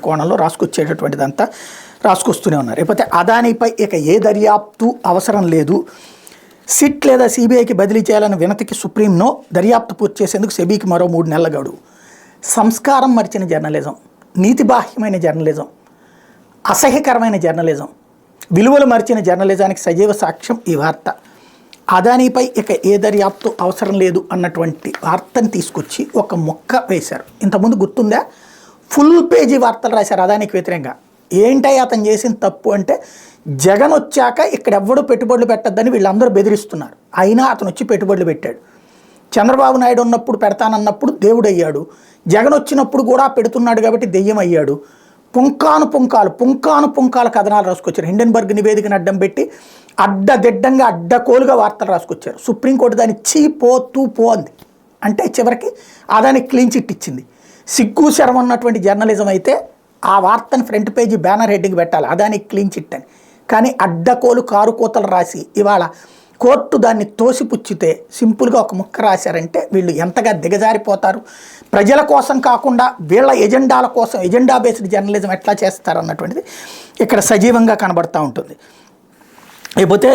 కోణంలో రాసుకొచ్చేటటువంటిదంతా రాసుకొస్తూనే ఉన్నారు. లేకపోతే అదానిపై ఇక ఏ దర్యాప్తు అవసరం లేదు, సిట్ లేదా సిబిఐకి బదిలీ చేయాలని వినతికి సుప్రీంనో, దర్యాప్తు పూర్తి చేసేందుకు సెబీకి మరో 3 నెలల గడువు. సంస్కారం మరిచిన జర్నలిజం, నీతిబాహ్యమైన జర్నలిజం, అసహ్యకరమైన జర్నలిజం, విలువలు మరిచిన జర్నలిజానికి సజీవ సాక్ష్యం ఈ వార్త. అదానిపై ఇక ఏ దర్యాప్తు అవసరం లేదు అన్నటువంటి వార్తను తీసుకొచ్చి ఒక మొక్క వేశారు. ఇంతకుముందు గుర్తుందా, ఫుల్ పేజీ వార్తలు రాశారు అదానికి వ్యతిరేకంగా. ఏంటై అతను చేసిన తప్పు అంటే, జగన్ వచ్చాక ఇక్కడ ఎవ్వడూ పెట్టుబడులు పెట్టద్దని వీళ్ళందరూ బెదిరిస్తున్నారు, అయినా అతను వచ్చి పెట్టుబడులు పెట్టాడు. చంద్రబాబు నాయుడు ఉన్నప్పుడు పెడతానన్నప్పుడు దేవుడు అయ్యాడు, జగన్ వచ్చినప్పుడు కూడా పెడుతున్నాడు కాబట్టి దెయ్యం అయ్యాడు. పుంకాను కథనాలు రాసుకొచ్చారు. హిండెన్బర్గ్ నివేదికను అడ్డం పెట్టి అడ్డదిడ్డంగా అడ్డకోలుగా వార్తలు రాసుకొచ్చారు. సుప్రీంకోర్టు దాన్ని పో అంది. అంటే చివరికి అదానికి క్లీన్ చిట్ ఇచ్చింది. సిగ్గు శరం ఉన్నటువంటి జర్నలిజం అయితే ఆ వార్తను ఫ్రంట్ పేజీ బ్యానర్ హెడ్డింగ్ పెట్టాలి, అదానికి క్లీన్ చిట్ అని. కానీ అడ్డకోలు కారు కోతలు రాసి ఇవాళ కోర్టు దాన్ని తోసిపుచ్చితే సింపుల్గా ఒక ముక్క రాశారంటే వీళ్ళు ఎంతగా దిగజారిపోతారు. ప్రజల కోసం కాకుండా వీళ్ళ ఎజెండాల కోసం, ఎజెండా బేస్డ్ జర్నలిజం ఎట్లా చేస్తారు అన్నటువంటిది ఇక్కడ సజీవంగా కనబడుతూ ఉంటుంది. లేకపోతే